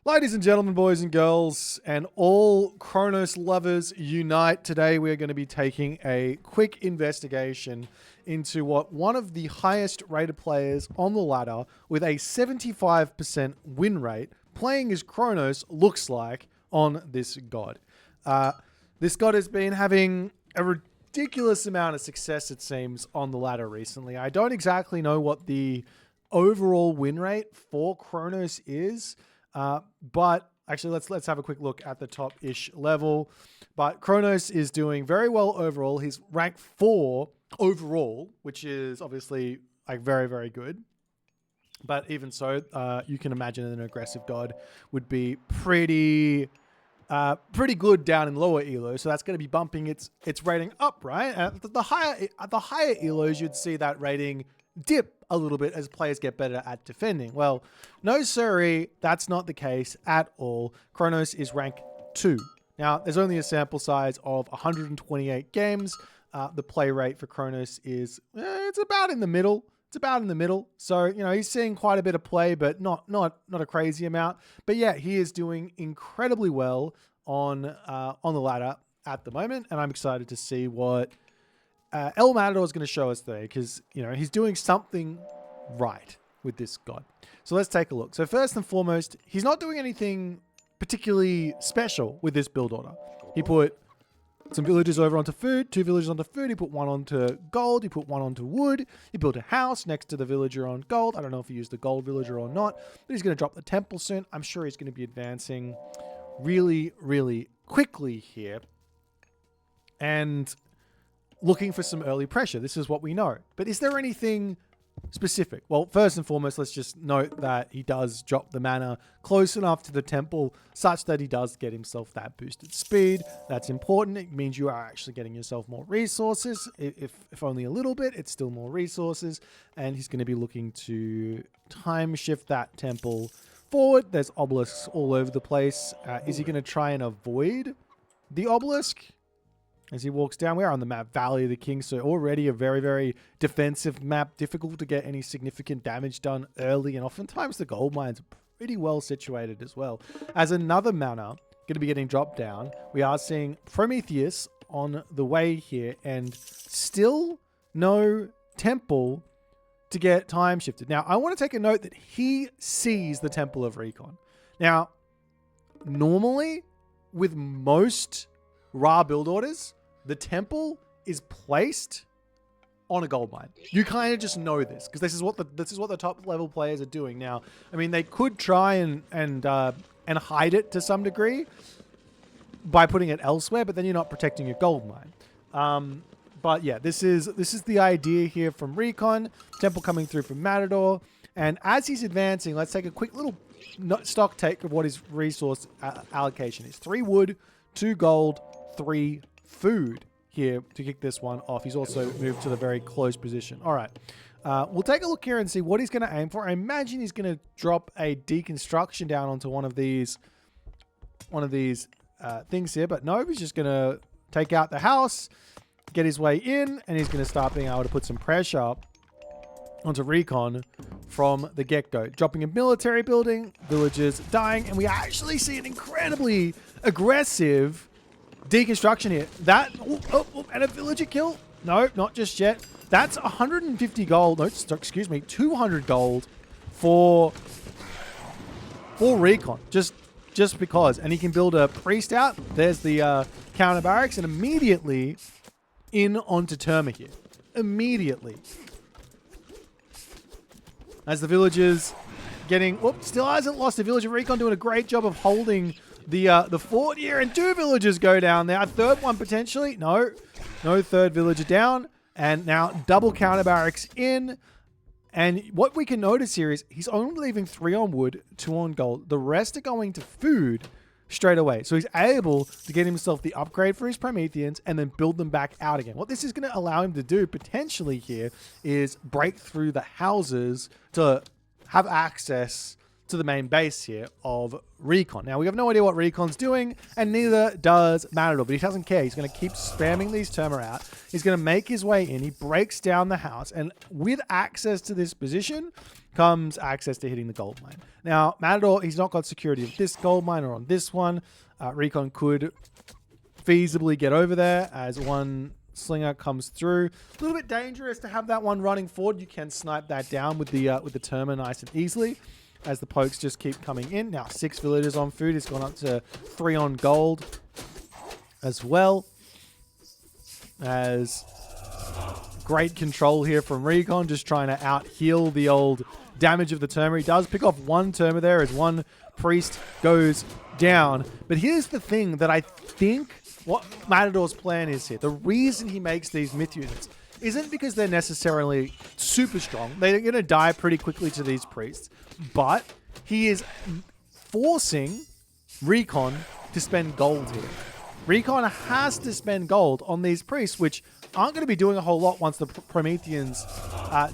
Ladies and gentlemen, boys and girls, and all Kronos lovers unite. Today we are going to be taking a quick investigation into what one of the highest rated players on the ladder with a 75% win rate playing as Kronos looks like on this god. This god has been having a ridiculous amount of success, it seems, on the ladder recently. I don't exactly know what the overall win rate for Kronos is. But actually, let's have a quick look at the top-ish level. But Kronos is doing very well overall. He's ranked 4 overall, which is obviously like very, very good. But even so, you can imagine an aggressive god would be pretty good down in lower elo. So that's going to be bumping its rating up, right? At the higher elos, you'd see that rating dip a little bit as players get better at defending. Well, no siree, that's not the case at all. Kronos is rank 2. Now, there's only a sample size of 128 games. The play rate for Kronos is, it's about in the middle. It's about in the middle. So, you know, he's seeing quite a bit of play, but not a crazy amount. But yeah, he is doing incredibly well on the ladder at the moment. And I'm excited to see what Matador is going to show us today, because, you know, he's doing something right with this god. So let's take a look. So first and foremost, he's not doing anything particularly special with this build order. He put some villagers over onto food, 2 villagers onto food. He put 1 onto gold. He put 1 onto wood. He built a house next to the villager on gold. I don't know if he used the gold villager or not, but he's going to drop the temple soon. I'm sure he's going to be advancing really, really quickly here. And looking for some early pressure. This is what we know. But is there anything specific? Well, first and foremost, let's just note that he does drop the mana close enough to the temple such that he does get himself that boosted speed. That's important. It means you are actually getting yourself more resources. If only a little bit, it's still more resources. And he's going to be looking to time shift that temple forward. There's obelisks all over the place. Is he going to try and avoid the obelisk as he walks down? We are on the map Valley of the King, so already a very, very defensive map. Difficult to get any significant damage done early, and oftentimes the gold mines are pretty well situated as well. As another mana going to be getting dropped down, we are seeing Prometheus on the way here, and still no temple to get time shifted. Now, I want to take a note that he sees the Temple of Recon. Now, normally, with most Ra build orders, the temple is placed on a gold mine. You kind of just know this because this is what the top level players are doing now. I mean, they could try and hide it to some degree by putting it elsewhere, but then you're not protecting your gold mine. But yeah, this is the idea here from Recon. Temple coming through from Matador, and as he's advancing, let's take a quick little stock take of what his resource allocation is. 3 wood, 2 gold, 3 food here to kick this one off. He's also moved to the very close position. All right. We'll take a look here and see what he's going to aim for. I imagine he's going to drop a deconstruction down onto one of these things here, but no, he's just going to take out the house, get his way in, and he's going to start being able to put some pressure onto Recon from the get-go. Dropping a military building, villagers dying, and we actually see an incredibly aggressive deconstruction here. That, and a villager kill? No, not just yet. That's 150 gold. No, excuse me, 200 gold for Recon. Just because. And he can build a priest out. There's the counter barracks, and immediately in onto Terma here. Immediately. As the villagers getting, still hasn't lost a villager. Recon doing a great job of holding the fort here, and 2 villagers go down there. A third one potentially. No third villager down. And now double counter barracks in. And what we can notice here is he's only leaving 3 on wood, 2 on gold. The rest are going to food straight away. So he's able to get himself the upgrade for his Prometheans and then build them back out again. What this is going to allow him to do potentially here is break through the houses to have access to the main base here of Recon. Now, we have no idea what Recon's doing, and neither does Matador, but he doesn't care. He's going to keep spamming these Terma out. He's going to make his way in. He breaks down the house, and with access to this position comes access to hitting the gold mine. Now, Matador, he's not got security of this gold mine or on this one. Recon could feasibly get over there as one slinger comes through. A little bit dangerous to have that one running forward. You can snipe that down with the Terma nice and easily, as the pokes just keep coming in. Now 6 villagers on food. It's gone up to 3 on gold as well. As great control here from Recon, just trying to out-heal the old damage of the Terma. He does pick off 1 Terma there as 1 priest goes down. But here's the thing that I think what Matador's plan is here. The reason he makes these myth units isn't because they're necessarily super strong. They're going to die pretty quickly to these priests. But he is forcing Recon to spend gold here. Recon has to spend gold on these priests, which aren't going to be doing a whole lot once the Prometheans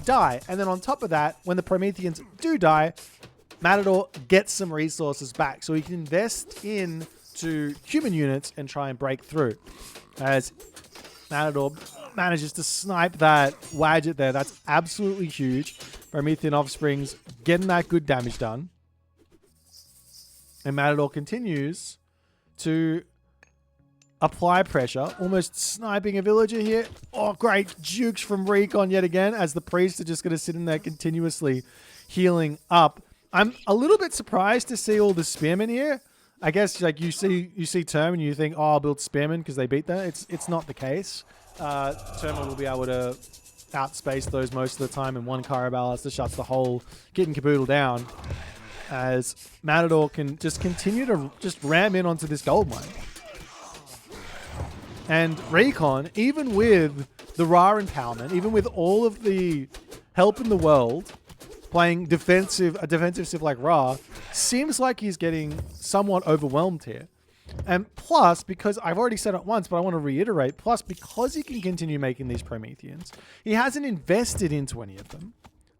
die. And then on top of that, when the Prometheans do die, Matador gets some resources back. So he can invest into human units and try and break through. As Matador manages to snipe that Wadget there. That's absolutely huge. Promethean Offsprings getting that good damage done. And Matador continues to apply pressure, almost sniping a villager here. Oh, great jukes from Recon yet again, as the priests are just going to sit in there continuously healing up. I'm a little bit surprised to see all the spearmen here. I guess like you see Term and you think, oh, I'll build spearmen because they beat them. It's not the case. Terma will be able to outspace those most of the time, and 1 Carabalas that shuts the whole kit and caboodle down, as Matador can just continue to just ram in onto this gold mine. And Recon, even with the Ra empowerment, even with all of the help in the world, playing a defensive civ like Ra, seems like he's getting somewhat overwhelmed here. And plus, because I've already said it once, but I want to reiterate, plus because he can continue making these Prometheans, he hasn't invested into any of them.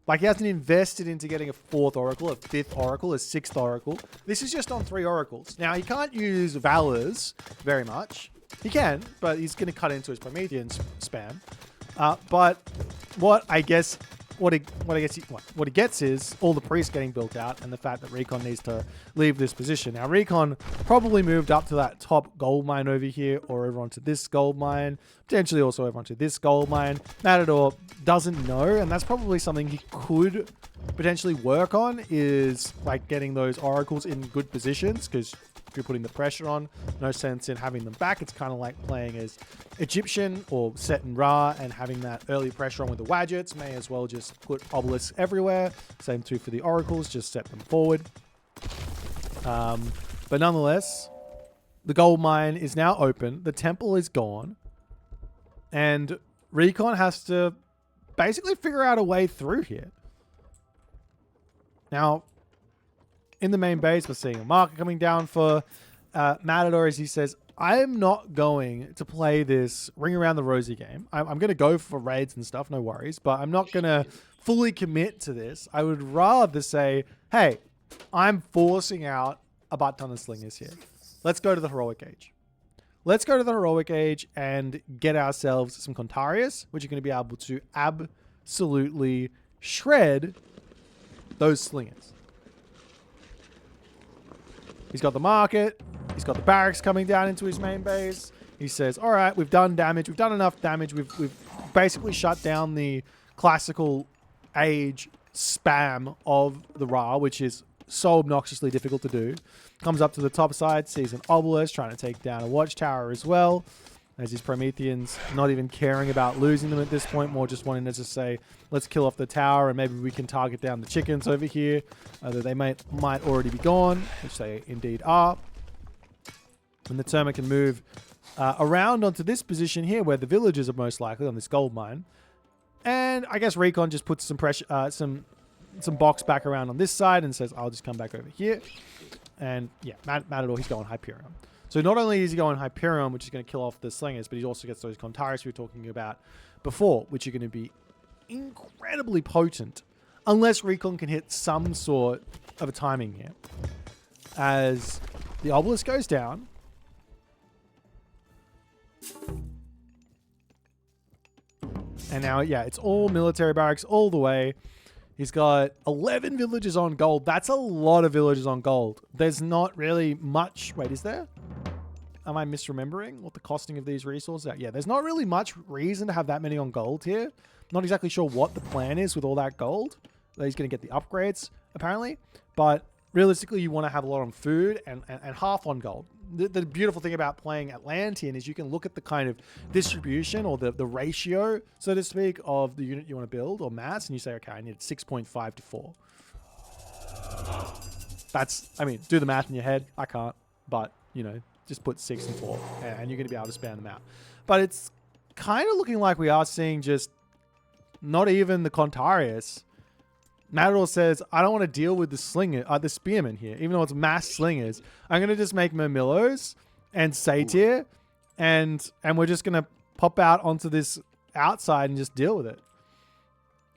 Like, he hasn't invested into getting a 4th Oracle, a 5th Oracle, a 6th Oracle. This is just on 3 Oracles. Now, he can't use Valors very much. He can, but he's going to cut into his Promethean spam. But what he gets is all the priests getting built out, and the fact that Recon needs to leave this position. Now, Recon probably moved up to that top gold mine over here, or over onto this gold mine, potentially also over onto this gold mine. Matador doesn't know, and that's probably something he could potentially work on, is like getting those oracles in good positions, because if you're putting the pressure on, no sense in having them back. It's kind of like playing as Egyptian or Set and Ra and having that early pressure on with the Wadgets. May as well just put obelisks everywhere. Same too for the oracles, just set them forward. But nonetheless, the gold mine is now open. The temple is gone. And Recon has to basically figure out a way through here. Now, in the main base, we're seeing a marker coming down for Matador, as he says, I'm not going to play this Ring Around the Rosie game. I'm going to go for raids and stuff, no worries, but I'm not going to fully commit to this. I would rather say, hey, I'm forcing out a butt ton of slingers here. Let's go to the Heroic Age. Let's go to the Heroic Age and get ourselves some Contarius, which are going to be able to absolutely shred those slingers. He's got the market. He's got the barracks coming down into his main base. He says, all right, we've done damage. We've done enough damage. We've basically shut down the classical age spam of the Ra, which is so obnoxiously difficult to do. Comes up to the top side, sees an obelisk, trying to take down a watchtower as well. As his Prometheans not even caring about losing them at this point, more just wanting to just say, let's kill off the tower and maybe we can target down the chickens over here. That they might already be gone, which they indeed are. And the Terma can move around onto this position here where the villagers are most likely on this gold mine. And I guess Recon just puts some pressure, some box back around on this side and says, I'll just come back over here. And yeah, Matador, he's going Hyperion. So not only is he going Hyperion, which is going to kill off the slingers, but he also gets those Contarius we were talking about before, which are going to be incredibly potent unless Recon can hit some sort of a timing here. As the obelisk goes down. And now, yeah, it's all military barracks all the way. He's got 11 villages on gold. That's a lot of villages on gold. There's not really much... Wait, is there? Am I misremembering what the costing of these resources are? Yeah, there's not really much reason to have that many on gold here. Not exactly sure what the plan is with all that gold. He's going to get the upgrades, apparently. But realistically, you want to have a lot on food and half on gold. The beautiful thing about playing Atlantean is you can look at the kind of distribution or the ratio, so to speak, of the unit you want to build or mass, and you say, okay, I need 6.5 to 4. That's, I mean, do the math in your head. I can't, but, you know, just put 6 and 4, and you're going to be able to span them out. But it's kind of looking like we are seeing just not even the Contarius. Matador says, I don't want to deal with the slinger, the spearmen here, even though it's mass slingers. I'm going to just make Murmillos and Satyr, and we're just going to pop out onto this outside and just deal with it.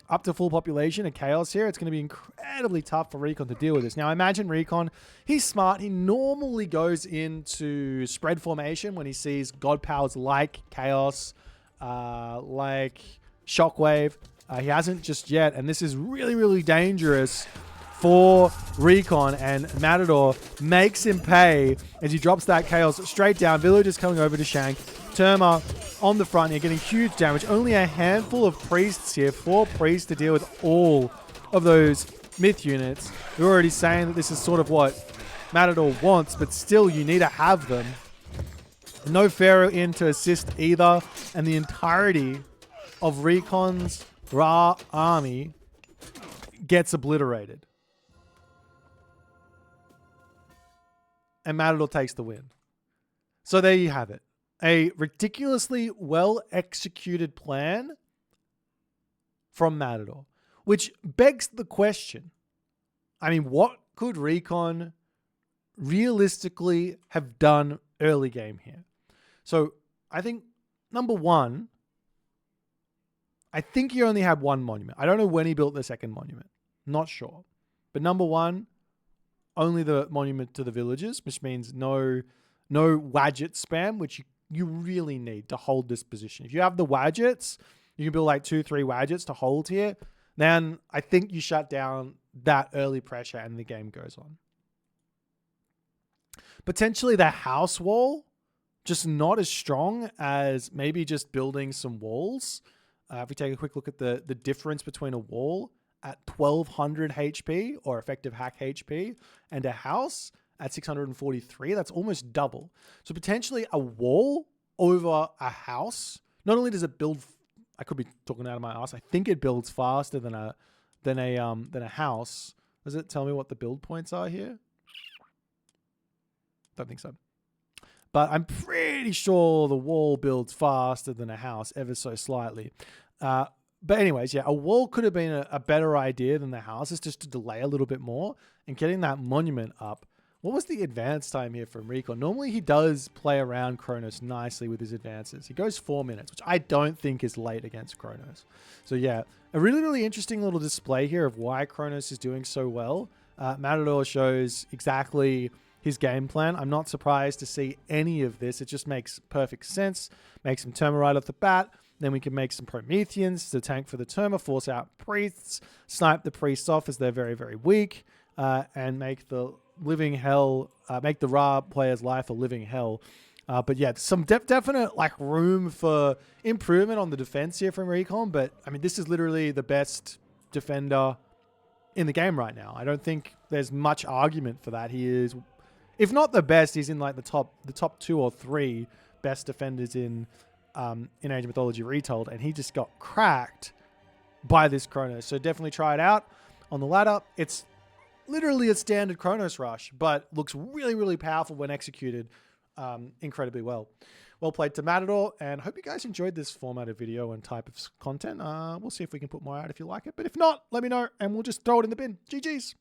Up to full population of Chaos here. It's going to be incredibly tough for Recon to deal with this. Now, imagine Recon. He's smart. He normally goes into spread formation when he sees God powers like Chaos, like Shockwave. He hasn't just yet, and this is really, really dangerous for Recon, and Matador makes him pay as he drops that Chaos straight down. Villagers coming over to Shank. Terma on the front here, getting huge damage. Only a handful of priests here. 4 priests to deal with all of those myth units. We're already saying that this is sort of what Matador wants, but still you need to have them. No Pharaoh in to assist either, and the entirety of Recon's Ra army gets obliterated. And Matador takes the win. So there you have it. A ridiculously well-executed plan from Matador. Which begs the question. I mean, what could Recon realistically have done early game here? So I think, number one, I think he only had 1 monument. I don't know when he built the second monument. Not sure. But number one, only the monument to the villages, which means no Wadget spam, which you really need to hold this position. If you have the Wadgets, you can build like 2-3 Wadgets to hold here. Then I think you shut down that early pressure and the game goes on. Potentially the house wall, just not as strong as maybe just building some walls. If we take a quick look at the difference between a wall at 1200 HP or effective hack HP and a house at 643, that's almost double. So potentially a wall over a house, not only does it build, I could be talking out of my ass, I think it builds faster than a house. Does it tell me what the build points are here? Don't think so. But I'm pretty sure the wall builds faster than a house, ever so slightly. But anyways, yeah, a wall could have been a better idea than the houses, just to delay a little bit more and getting that monument up. What was the advance time here from Recon? Normally he does play around Kronos nicely with his advances. He goes 4 minutes, which I don't think is late against Kronos. So yeah, a really, really interesting little display here of why Kronos is doing so well. Matador shows exactly his game plan. I'm not surprised to see any of this. It just makes perfect sense. Makes him Terma right off the bat. Then we can make some Prometheans to tank for the Terma, force out priests, snipe the priests off as they're very, very weak, and make the living hell, make the Ra player's life a living hell. But yeah, some definite like room for improvement on the defense here from Recon. But I mean, this is literally the best defender in the game right now. I don't think there's much argument for that. He is, if not the best, he's in like the top 2 or 3 best defenders in Age of Mythology Retold, and he just got cracked by this Kronos. So definitely try it out on the ladder. It's literally a standard Kronos rush, but looks really, really powerful when executed incredibly well. Well played to Matador, and hope you guys enjoyed this format of video and type of content. We'll see if we can put more out if you like it, but if not, let me know, and we'll just throw it in the bin. GG's.